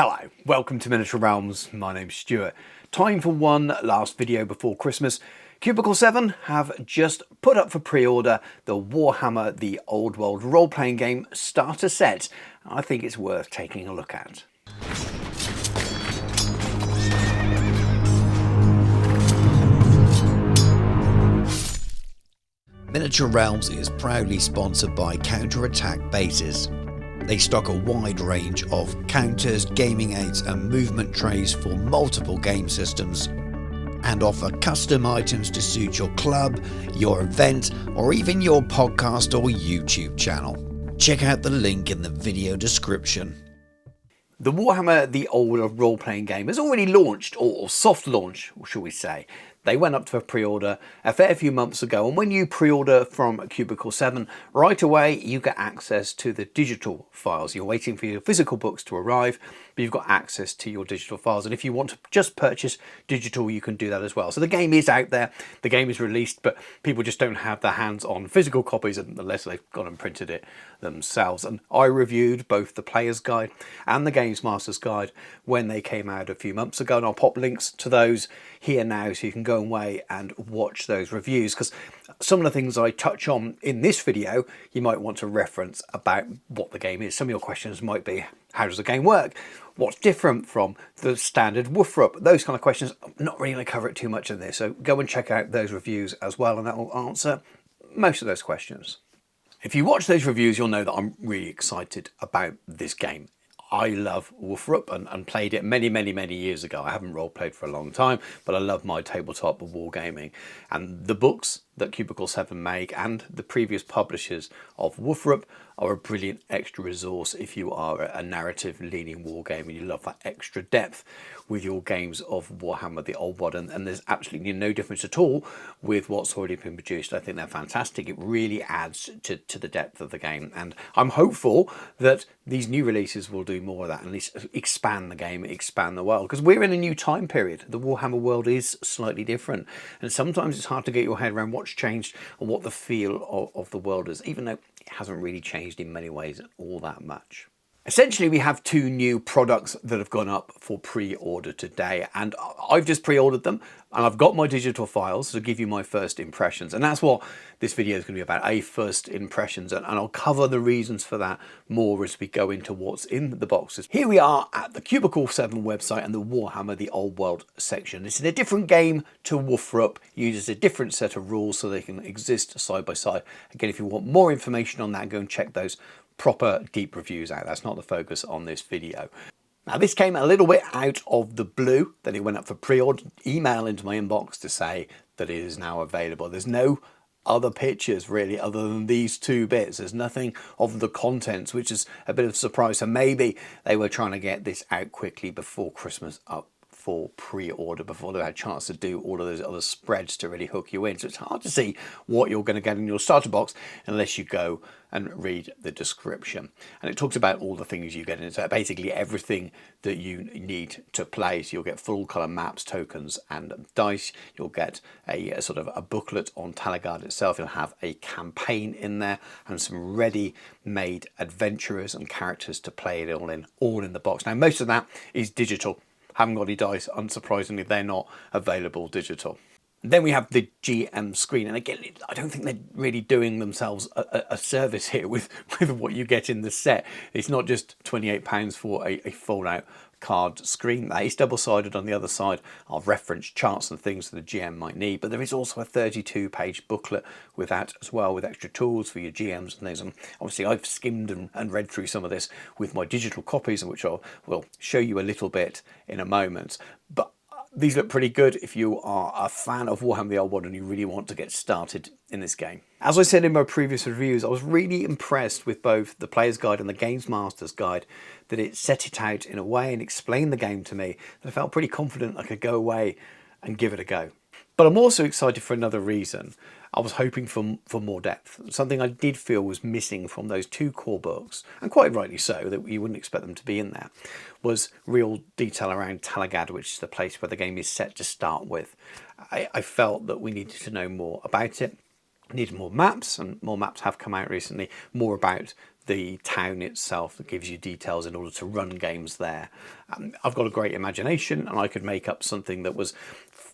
Hello, welcome to Miniature Realms. My name's Stuart. Time for one last video before Christmas. Cubicle 7 have just put up for pre-order the Warhammer The Old World role-playing game starter set. I think it's worth taking a look at. Miniature Realms is proudly sponsored by Counter-Attack Bases. They stock a wide range of counters, gaming aids and movement trays for multiple game systems and offer custom items to suit your club, your event or even your podcast or YouTube channel. Check out the link in the video description. The Warhammer The Old World role-playing game has already launched, or soft launch, shall we say. They went up to a pre-order a fair few months ago, and when you pre-order from Cubicle 7, right away you get access to the digital files. You're waiting for your physical books to arrive, but you've got access to your digital files. And if you want to just purchase digital, you can do that as well. So the game is out there, the game is released, but people just don't have their hands on physical copies unless they've gone and printed it themselves. And I reviewed both the Player's Guide and the Games Master's Guide when they came out a few months ago, and I'll pop links to those here now so you can go away and watch those reviews, because some of the things I touch on in this video you might want to reference about what the game is. Some of your questions might be, how does the game work? What's different from the standard WFRP? Those kind of questions. I'm not really going to cover it too much in this, so go and check out those reviews as well, and that will answer most of those questions. If you watch those reviews, you'll know that I'm really excited about this game. I love WFRP and played it many years ago. I haven't role-played for a long time, but I love my tabletop wargaming. And the books that Cubicle 7 make and the previous publishers of WFRP are a brilliant extra resource if you are a narrative-leaning wargamer and you love that extra depth with your games of Warhammer The Old World. And there's absolutely no difference at all with what's already been produced. I think they're fantastic. It really adds to the depth of the game. And I'm hopeful that these new releases will do more of that, and at least expand the game, expand the world. Because we're in a new time period. The Warhammer world is slightly different. And sometimes it's hard to get your head around what's changed and what the feel of the world is, even though it hasn't really changed in many ways all that much. Essentially, we have two new products that have gone up for pre-order today, and I've just pre-ordered them and I've got my digital files to give you my first impressions, and that's what this video is going to be about, first impressions, and I'll cover the reasons for that more as we go into what's in the boxes. Here we are at the Cubicle 7 website and the Warhammer The Old World section. It's in a different game to WFRP, uses a different set of rules so they can exist side by side. Again, if you want more information on that, go and check those proper deep reviews out. That's not the focus on this video. Now, this came a little bit out of the blue, that it went up for pre-order. Email into my inbox to say that it is now available. There's no other pictures really other than these two bits. There's nothing of the contents, which is a bit of a surprise. So maybe they were trying to get this out quickly before Christmas up for pre-order, before they had a chance to do all of those other spreads to really hook you in. So it's hard to see what you're going to get in your starter box unless you go and read the description. And it talks about all the things you get in it. So basically everything that you need to play. So you'll get full color maps, tokens and dice. You'll get a sort of a booklet on Talagaad itself. You'll have a campaign in there and some ready-made adventurers and characters to play it all in the box. Now, most of that is digital. Haven't got any dice, unsurprisingly they're not available digital. Then we have the GM screen, and again I don't think they're really doing themselves a service here with what you get in the set. It's not just £28 for a fold out card screen. That is double-sided. On the other side are reference charts and things that the GM might need, but there is also a 32-page booklet with that as well, with extra tools for your GMs and things. And obviously I've skimmed and read through some of this with my digital copies, which I will show you a little bit in a moment. But these look pretty good if you are a fan of Warhammer The Old World and you really want to get started in this game. As I said in my previous reviews, I was really impressed with both the Player's Guide and the Games Master's Guide, that it set it out in a way and explained the game to me that I felt pretty confident I could go away and give it a go. But I'm also excited for another reason. I was hoping for more depth. Something I did feel was missing from those two core books, and quite rightly so, that you wouldn't expect them to be in there, was real detail around Talagaad, which is the place where the game is set to start with. I felt that we needed to know more about it. Needed more maps, and more maps have come out recently, more about the town itself that gives you details in order to run games there. I've got a great imagination, and I could make up something that was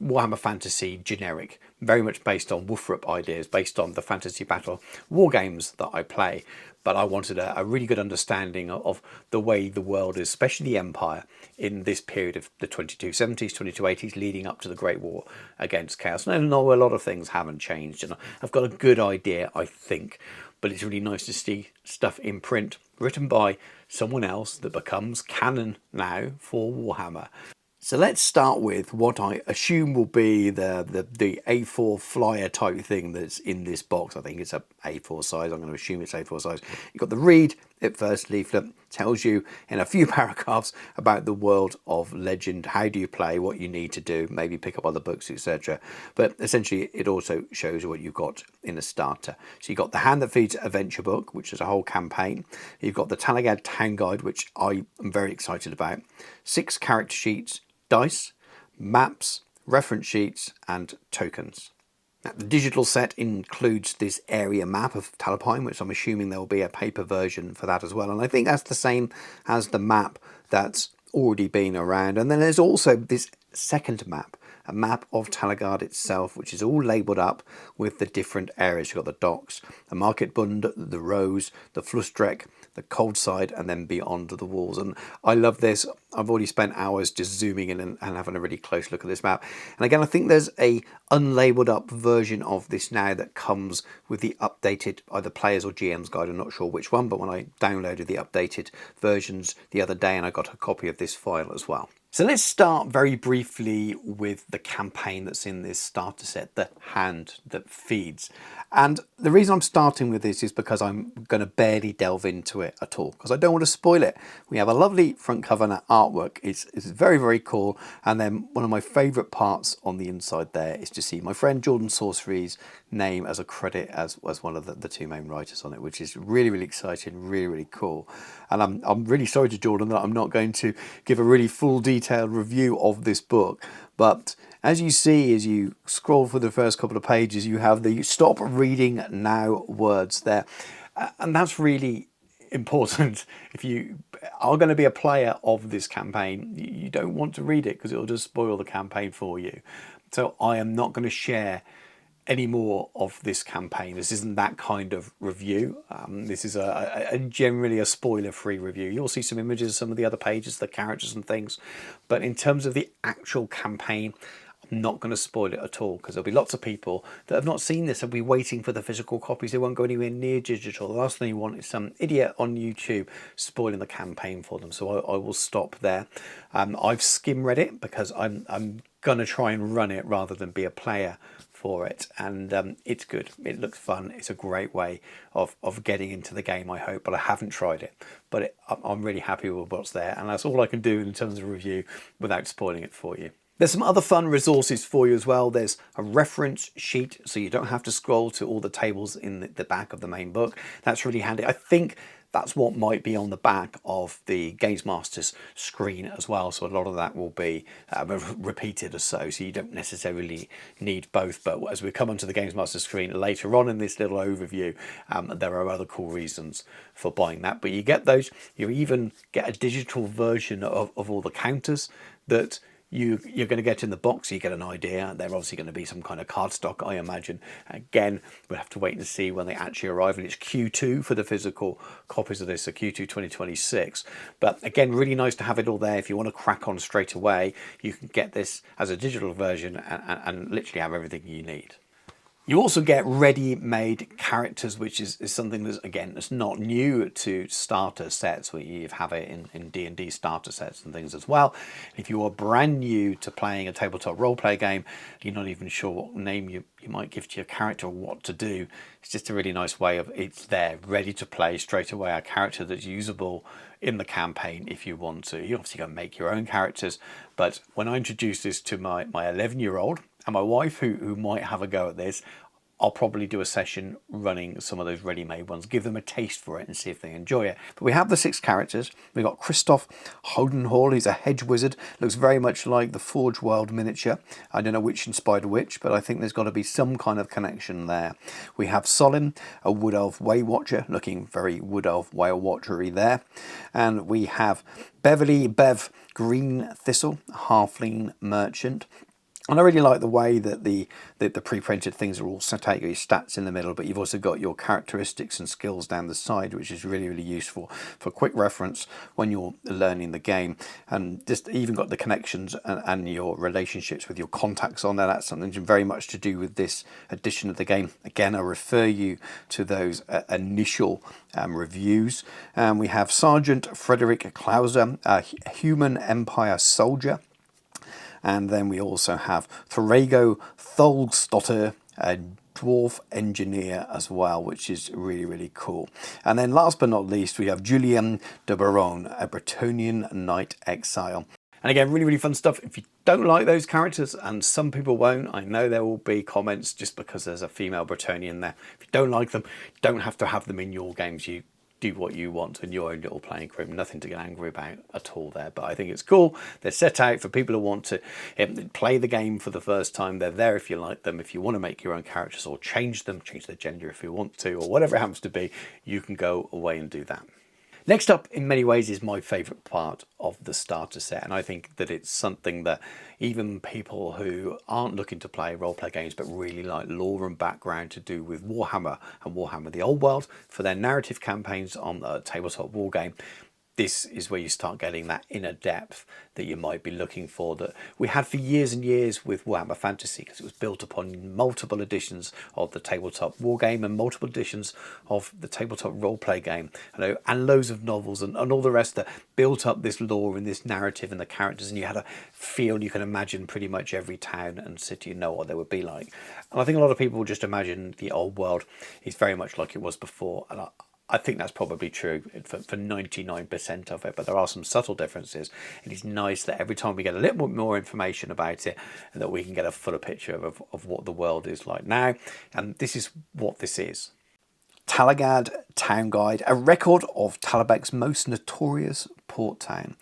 Warhammer Fantasy generic, very much based on WFRP ideas, based on the Fantasy Battle war games that I play. But I wanted a really good understanding of the way the world is, especially the Empire, in this period of the 2270s, 2280s, leading up to the Great War against Chaos. And I know a lot of things haven't changed, and I've got a good idea, I think. But it's really nice to see stuff in print written by someone else that becomes canon now for Warhammer. So let's start with what I assume will be the A4 flyer type thing that's in this box. I think it's a A4 size. I'm going to assume it's A4 size. You've got the read it first leaflet, tells you in a few paragraphs about the world of Legend, how do you play, what you need to do, maybe pick up other books, etc. But essentially it also shows what you've got in a starter. So you've got the Hand That Feeds Adventure book, which is a whole campaign. You've got the Talagaad Town Guide, which I am very excited about. 6 character sheets, dice, maps, reference sheets, and tokens. Now, the digital set includes this area map of Talabheim, which I'm assuming there will be a paper version for that as well. And I think that's the same as the map that's already been around. And then there's also this second map, a map of Talagaad itself, which is all labelled up with the different areas. You've got the docks, the Market Bund, the Rose, the Flusdreck, the Cold Side, and then beyond the walls. And I love this. I've already spent hours just zooming in and having a really close look at this map. And again, I think there's a unlabelled up version of this now that comes with the updated either players or GM's guide. I'm not sure which one, but when I downloaded the updated versions the other day, and I got a copy of this file as well. So let's start very briefly with the campaign that's in this starter set, the Hand That Feeds. And the reason I'm starting with this is because I'm going to barely delve into it at all, because I don't want to spoil it. We have a lovely front cover and artwork. It's very, very cool. And then one of my favourite parts on the inside there is to see my friend Jordan Sorcery's name as a credit as one of the 2 main writers on it, which is really, really exciting, really, really cool. And I'm really sorry to Jordan that I'm not going to give a really full detailed review of this book. But as you see, as you scroll through the first couple of pages, you have the stop reading now words there. And that's really important. If you are going to be a player of this campaign, you don't want to read it because it'll just spoil the campaign for you. So I am not going to share any more of this campaign. This isn't that kind of review. This is a generally a spoiler-free review. You'll see some images, some of the other pages, the characters and things. But in terms of the actual campaign, I'm not going to spoil it at all, because there'll be lots of people that have not seen this and be waiting for the physical copies. They won't go anywhere near digital. The last thing you want is some idiot on YouTube spoiling the campaign for them. So I will stop there. I've skim read it because I'm going to try and run it rather than be a player for it, and it's good. It looks fun. It's a great way of getting into the game, I hope, but I haven't tried it. But I'm really happy with what's there, and that's all I can do in terms of review without spoiling it for you. There's some other fun resources for you as well. There's a reference sheet, so you don't have to scroll to all the tables in the back of the main book. That's really handy. I think that's what might be on the back of the Games Master's screen as well. So a lot of that will be repeated or so you don't necessarily need both. But as we come onto the Games Master screen later on in this little overview, there are other cool reasons for buying that. But you get those. You even get a digital version of all the counters that you're going to get in the box. So you get an idea. They're obviously going to be some kind of cardstock, I imagine. Again, we'll have to wait and see when they actually arrive, and it's Q2 for the physical copies of this, so Q2 2026. But again, really nice to have it all there. If you want to crack on straight away, you can get this as a digital version and literally have everything you need. You also get ready-made characters, which is something that's, again, that's not new to starter sets. You have it in D&D starter sets and things as well. If you are brand new to playing a tabletop roleplay game, you're not even sure what name you might give to your character or what to do, it's just a really nice way of it's there, ready to play straight away, a character that's usable in the campaign if you want to. You obviously go make your own characters, but when I introduced this to my 11-year-old and my wife, who might have a go at this, I'll probably do a session running some of those ready-made ones, give them a taste for it and see if they enjoy it. But we have the 6 characters. We've got Christoph Hodenhall, he's a hedge wizard, looks very much like the Forge World miniature. I don't know which inspired which, but I think there's got to be some kind of connection there. We have Solim, a Wood Elf Way Watcher, looking very Wood Elf Way Watchery there. And we have Beverly Bev Green Thistle, Halfling Merchant. And I really like the way that the pre-printed things are all set out. Your stats in the middle, but you've also got your characteristics and skills down the side, which is really, really useful for quick reference when you're learning the game. And just even got the connections and your relationships with your contacts on there. That's something very much to do with this edition of the game. Again, I refer you to those initial reviews. We have Sergeant Frederick Klauser, a Human Empire soldier. And then we also have Thorego Tholstotter, a dwarf engineer as well, which is really, really cool. And then last but not least, we have Julien de Baron, a Bretonian knight exile. And again, really, really fun stuff. If you don't like those characters, and some people won't, I know there will be comments just because there's a female Bretonian there. If you don't like them, you don't have to have them in your games. You do what you want in your own little playing group. Nothing to get angry about at all there. But I think it's cool. They're set out for people who want to play the game for the first time. They're there if you like them. If you want to make your own characters or change them, change their gender if you want to, or whatever it happens to be, you can go away and do that. Next up, in many ways, is my favourite part of the starter set, and I think that it's something that even people who aren't looking to play role-play games but really like lore and background to do with Warhammer and Warhammer the Old World for their narrative campaigns on the tabletop war game, this is where you start getting that inner depth that you might be looking for, that we had for years and years with Warhammer Fantasy, because it was built upon multiple editions of the tabletop war game and multiple editions of the tabletop role-play game, and loads of novels and all the rest that built up this lore and this narrative and the characters, and you had a feel, you can imagine pretty much every town and city and know what they would be like. And I think a lot of people just imagine the old world is very much like it was before, and I think that's probably true for 99% of it, but there are some subtle differences. It is nice that every time we get a little bit more information about it, and that we can get a fuller picture of what the world is like now. And this is what this is. Talagaad Town Guide, a record of Talabheim's most notorious port town.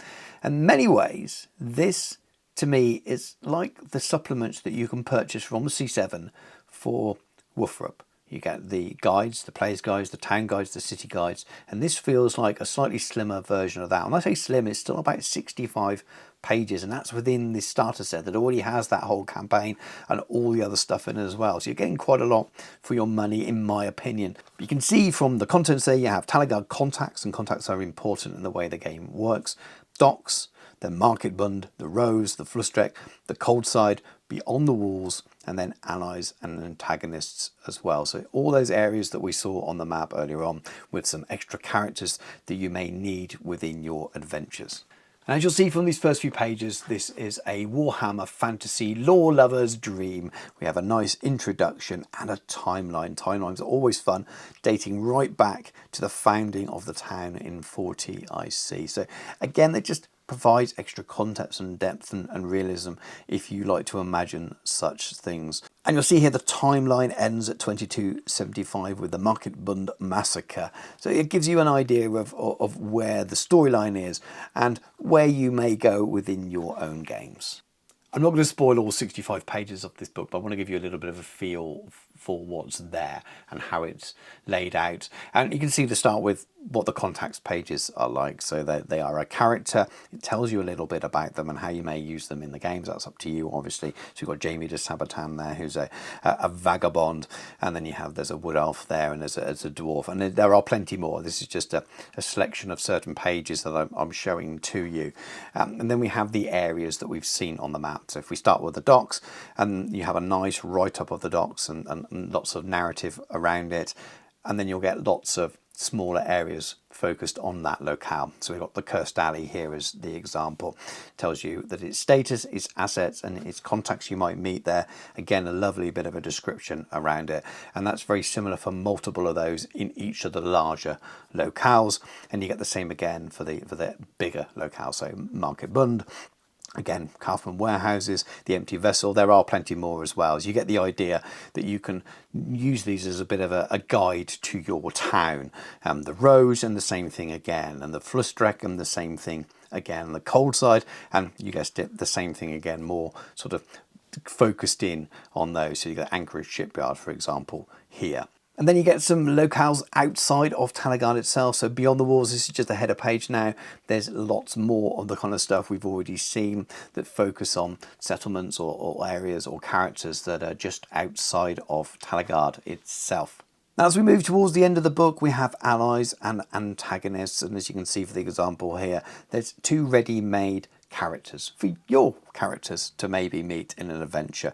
In many ways, this, to me, is like the supplements that you can purchase from the C7 for WFRP. You get the guides, the players guides, the town guides, the city guides, and this feels like a slightly slimmer version of that. When I say slim, it's still about 65 pages, and that's within this starter set that already has that whole campaign and all the other stuff in it as well. So you're getting quite a lot for your money, in my opinion. But you can see from the contents there, you have Talagaad contacts, and contacts are important in the way the game works. Docks, the Market Bund, the Rose, the Flustrek, the Cold Side, Beyond the Walls, and then allies and antagonists as well. So all those areas that we saw on the map earlier on, with some extra characters that you may need within your adventures. And as you'll see from these first few pages, this is a Warhammer Fantasy lore lover's dream. We have a nice introduction and a timeline. Timelines are always fun, dating right back to the founding of the town in 40 IC. So again, it just provides extra context and depth and realism if you like to imagine such things. And you'll see here the timeline ends at 2275 with the Market Bund massacre. So it gives you an idea of where the storyline is and where you may go within your own games. I'm not going to spoil all 65 pages of this book, but I want to give you a little bit of a feel for what's there and how it's laid out. And you can see to start with what the contacts pages are like. So they are a character. It tells you a little bit about them and how you may use them in the games. That's up to you, obviously. So you've got Jamie de Sabatan there, who's a vagabond, and then there's a wood elf there, and there's a dwarf, and there are plenty more. This is just a selection of certain pages that I'm showing to you. And then we have the areas that we've seen on the map. So if we start with the docks, and you have a nice write-up of the docks and lots of narrative around it, and then you'll get lots of smaller areas focused on that locale. So we've got the Cursed Alley here as the example. Tells you that its status, its assets, and its contacts you might meet there. Again, a lovely bit of a description around it, and that's very similar for multiple of those in each of the larger locales, and you get the same again for the bigger locale. So Market Bund, Again, craftsman warehouses, the empty vessel, there are plenty more as well. So you get the idea that you can use these as a bit of a guide to your town. The Rose and the same thing again, and the Flustreck and the same thing again, the cold side, and you guessed it, the same thing again, more sort of focused in on those. So you got Anchorage Shipyard, for example, here. And then you get some locales outside of Talagaad itself. So beyond the walls, this is just a header page now. There's lots more of the kind of stuff we've already seen that focus on settlements or areas or characters that are just outside of Talagaad itself. Now, as we move towards the end of the book, we have allies and antagonists. And as you can see for the example here, there's 2 ready-made characters for your characters to maybe meet in an adventure.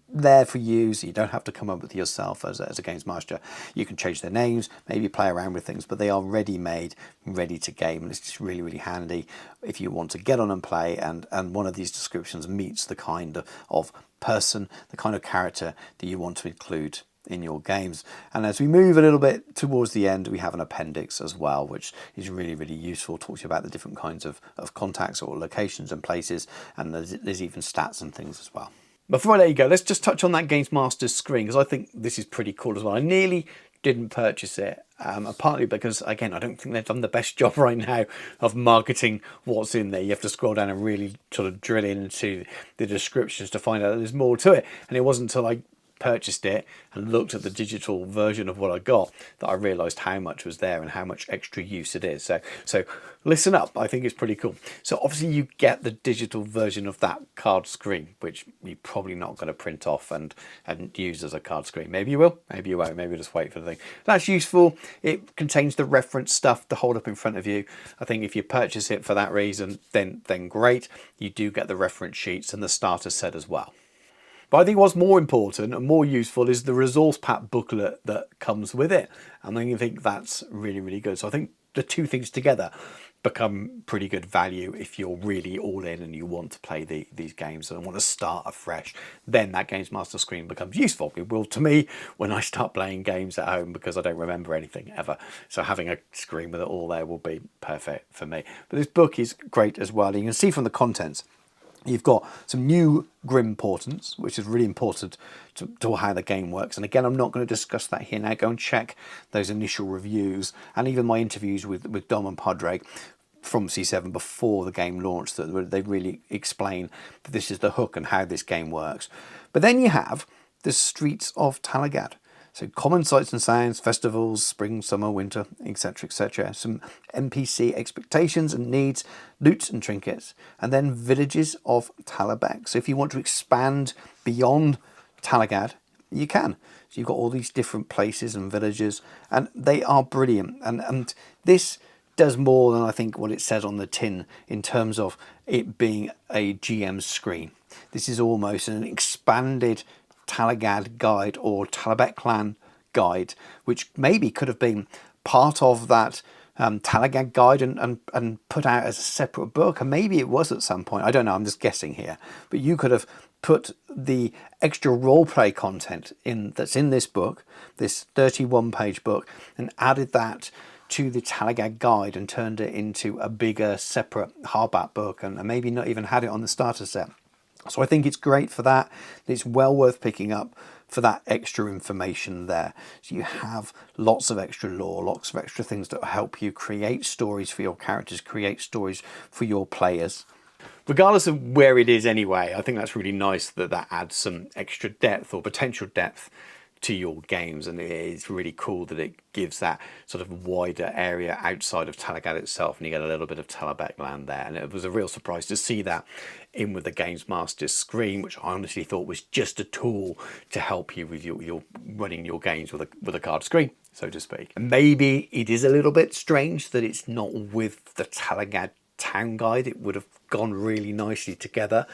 There for you, so you don't have to come up with yourself as a games master. You can change their names, maybe play around with things, but they are ready-made, ready to game, and it's just really, really handy if you want to get on and play, and one of these descriptions meets the kind of person, the kind of character that you want to include in your games. And as we move a little bit towards the end, we have an appendix as well, which is really, really useful. Talks to you about the different kinds of contacts or locations and places, and there's even stats and things as well. Before I let you go, let's just touch on that Games Master's screen, because I think this is pretty cool as well. I nearly didn't purchase it, partly because, again, I don't think they've done the best job right now of marketing what's in there. You have to scroll down and really sort of drill into the descriptions to find out that there's more to it. And it wasn't until I purchased it and looked at the digital version of what I got that I realized how much was there and how much extra use it is. So listen up, I think it's pretty cool. So obviously you get the digital version of that card screen, which you're probably not going to print off and use as a card screen. Maybe you will, maybe you won't, maybe you'll just wait for the thing. That's useful. It contains the reference stuff to hold up in front of you. I think if you purchase it for that reason, then great. You do get the reference sheets and the starter set as well. But I think what's more important and more useful is the resource pack booklet that comes with it. And I think that's really, really good. So I think the 2 things together become pretty good value if you're really all in and you want to play these games and want to start afresh. Then that Games Master screen becomes useful. It will to me when I start playing games at home, because I don't remember anything ever. So having a screen with it all there will be perfect for me. But this book is great as well. And you can see from the contents, you've got some new Grim portents, which is really important to how the game works. And again, I'm not going to discuss that here now. Go and check those initial reviews and even my interviews with Dom and Padraig from C7 before the game launched, that they really explain that this is the hook and how this game works. But then you have the Streets of Talagaad. So common sights and sounds, festivals, spring, summer, winter, etc., etc. Some NPC expectations and needs, loot and trinkets, and then villages of Talabheim. So if you want to expand beyond Talagaad, you can. So you've got all these different places and villages, and they are brilliant. And this does more than I think what it says on the tin in terms of it being a GM screen. This is almost an expanded Talagaad guide or Talabheim clan guide, which maybe could have been part of that Talagaad guide and put out as a separate book, and maybe it was at some point. I don't know, I'm just guessing here, but you could have put the extra roleplay content that's in this book, this 31-page book, and added that to the Talagaad guide and turned it into a bigger separate hardback book, and maybe not even had it on the starter set. So I think it's great for that. It's well worth picking up for that extra information there. So you have lots of extra lore, lots of extra things that will help you create stories for your characters, create stories for your players. Regardless of where it is anyway, I think that's really nice that adds some extra depth or potential depth to your games, and it's really cool that it gives that sort of wider area outside of Talagaad itself, and you get a little bit of Talabheim land there. And it was a real surprise to see that in with the Games Master screen, which I honestly thought was just a tool to help you with your running your games with a card screen, so to speak. And maybe it is a little bit strange that it's not with the Talagaad town guide. It would have gone really nicely together.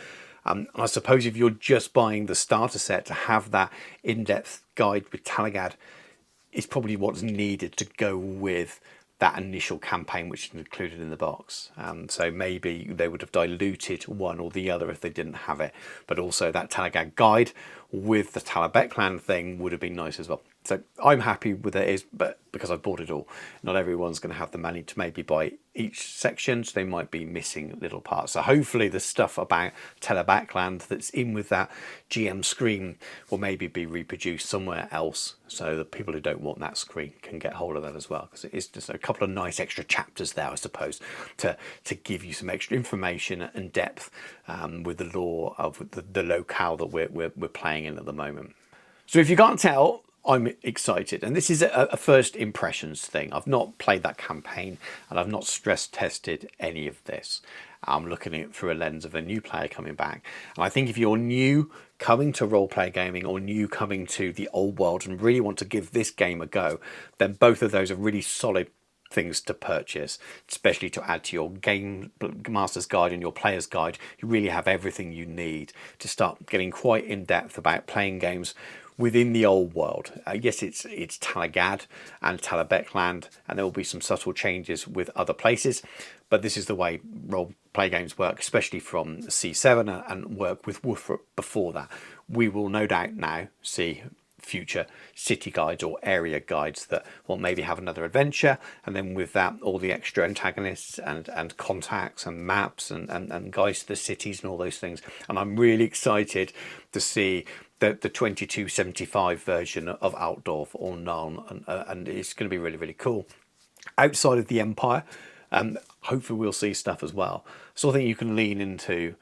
I suppose if you're just buying the starter set, to have that in-depth guide with Talagaad is probably what's needed to go with that initial campaign which is included in the box. So maybe they would have diluted one or the other if they didn't have it. But also that Talagaad guide with the Talabheim clan thing would have been nice as well. So I'm happy with it, but because I bought it all. Not everyone's going to have the money to maybe buy each section, so they might be missing little parts. So hopefully the stuff about Talagaad that's in with that GM screen will maybe be reproduced somewhere else, so that people who don't want that screen can get hold of that as well, because it is just a couple of nice extra chapters there, I suppose, to give you some extra information and depth with the lore of the locale that we're playing in at the moment. So if you can't tell, I'm excited, and this is a first impressions thing. I've not played that campaign, and I've not stress tested any of this. I'm looking at it through a lens of a new player coming back, and I think if you're new coming to role-play gaming or new coming to the old world and really want to give this game a go, then both of those are really solid things to purchase, especially to add to your game master's guide and your player's guide. You really have everything you need to start getting quite in depth about playing games within the old world. Yes, it's Talagaad and Talabheim, and there will be some subtle changes with other places, but this is the way role play games work, especially from C7 and work with WFRP before that. We will no doubt now see future city guides or area guides that will maybe have another adventure, and then with that all the extra antagonists and contacts and maps and guides to the cities and all those things. And I'm really excited to see the 2275 version of Outdoor or Nuln, and it's going to be really, really cool. Outside of the Empire, hopefully we'll see stuff as well. So I think you can lean into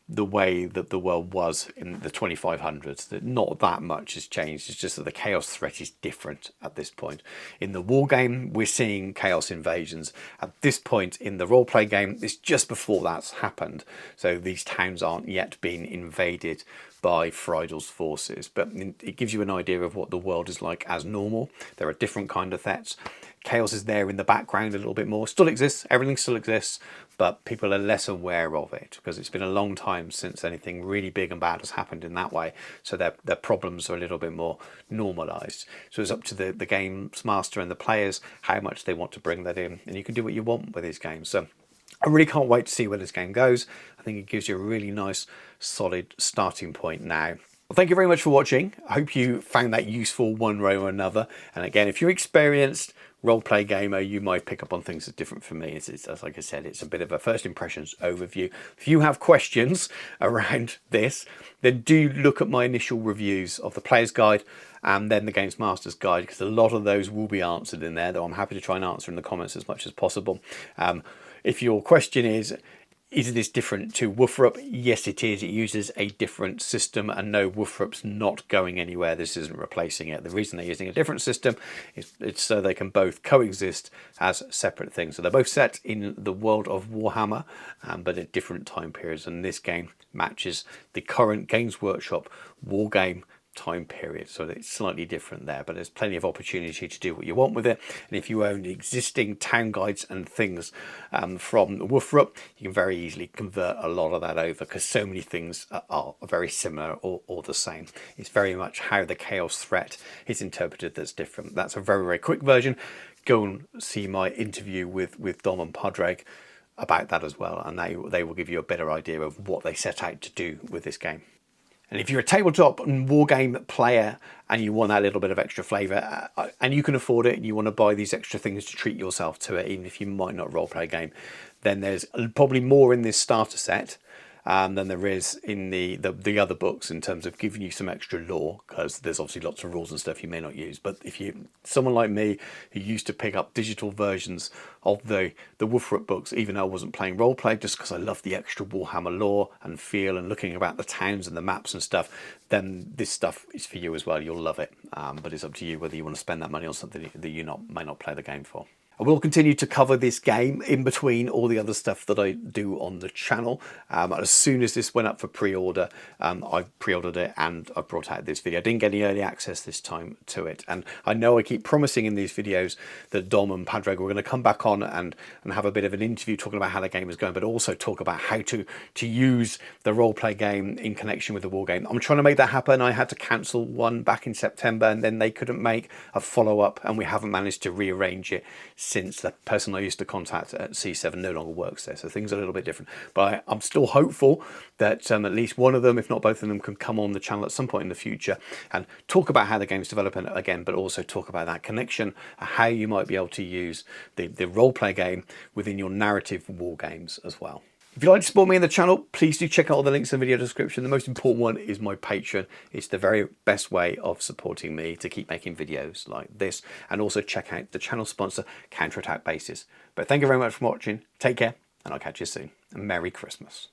the way that the world was in the 2500s, that not that much has changed. It's just that the chaos threat is different at this point. In the war game, we're seeing chaos invasions. At this point in the roleplay game, it's just before that's happened. So these towns aren't yet being invaded by Friedel's forces, but it gives you an idea of what the world is like as normal. There are different kind of threats. Chaos is there in the background a little bit more. Still exists, everything still exists, but people are less aware of it because it's been a long time since anything really big and bad has happened in that way. So their problems are a little bit more normalized. So it's up to the games master and the players how much they want to bring that in, and you can do what you want with these games. So I really can't wait to see where this game goes. I think it gives you a really nice, solid starting point now. Well, thank you very much for watching. I hope you found that useful one way or another. And again, if you're experienced roleplay gamer, you might pick up on things that's different from me. It's like I said, it's a bit of a first impressions overview. If you have questions around this, then do look at my initial reviews of the player's guide and then the games master's guide, because a lot of those will be answered in there, though I'm happy to try and answer in the comments as much as possible. If your question is this different to WFRP? Yes, it is. It uses a different system, and no, WFRP's not going anywhere. This isn't replacing it. The reason they're using a different system is it's so they can both coexist as separate things. So they're both set in the world of Warhammer, but at different time periods. And this game matches the current Games Workshop war game time period, so it's slightly different there, but there's plenty of opportunity to do what you want with it. And if you own existing town guides and things from WFRP, you can very easily convert a lot of that over, because so many things are very similar or the same. It's very much how the chaos threat is interpreted that's different. That's a very, very quick version. Go and see my interview with Dom and Padraig about that as well, and they will give you a better idea of what they set out to do with this game. And if you're a tabletop and wargame player and you want that little bit of extra flavour, and you can afford it and you want to buy these extra things to treat yourself to it, even if you might not roleplay a game, then there's probably more in this starter set than there is in the other books, in terms of giving you some extra lore, because there's obviously lots of rules and stuff you may not use. But if you, someone like me who used to pick up digital versions of the WFRP books, even though I wasn't playing roleplay, just because I love the extra Warhammer lore and feel and looking about the towns and the maps and stuff, then this stuff is for you as well. You'll love it, but it's up to you whether you want to spend that money on something that you may not play the game for. I will continue to cover this game in between all the other stuff that I do on the channel. As soon as this went up for pre-order, I pre-ordered it and I brought out this video. I didn't get any early access this time to it. And I know I keep promising in these videos that Dom and Padraig were going to come back on and have a bit of an interview talking about how the game is going, but also talk about how to use the roleplay game in connection with the war game. I'm trying to make that happen. I had to cancel one back in September, and then they couldn't make a follow-up, and we haven't managed to rearrange it since the person I used to contact at C7 no longer works there. So things are a little bit different. But I'm still hopeful that at least one of them, if not both of them, can come on the channel at some point in the future and talk about how the game's developing again, but also talk about that connection, how you might be able to use the role-play game within your narrative war games as well. If you'd like to support me in the channel, please do check out all the links in the video description. The most important one is my Patreon. It's the very best way of supporting me to keep making videos like this. And also check out the channel sponsor, Counterattack Bases. But thank you very much for watching. Take care, and I'll catch you soon. And Merry Christmas.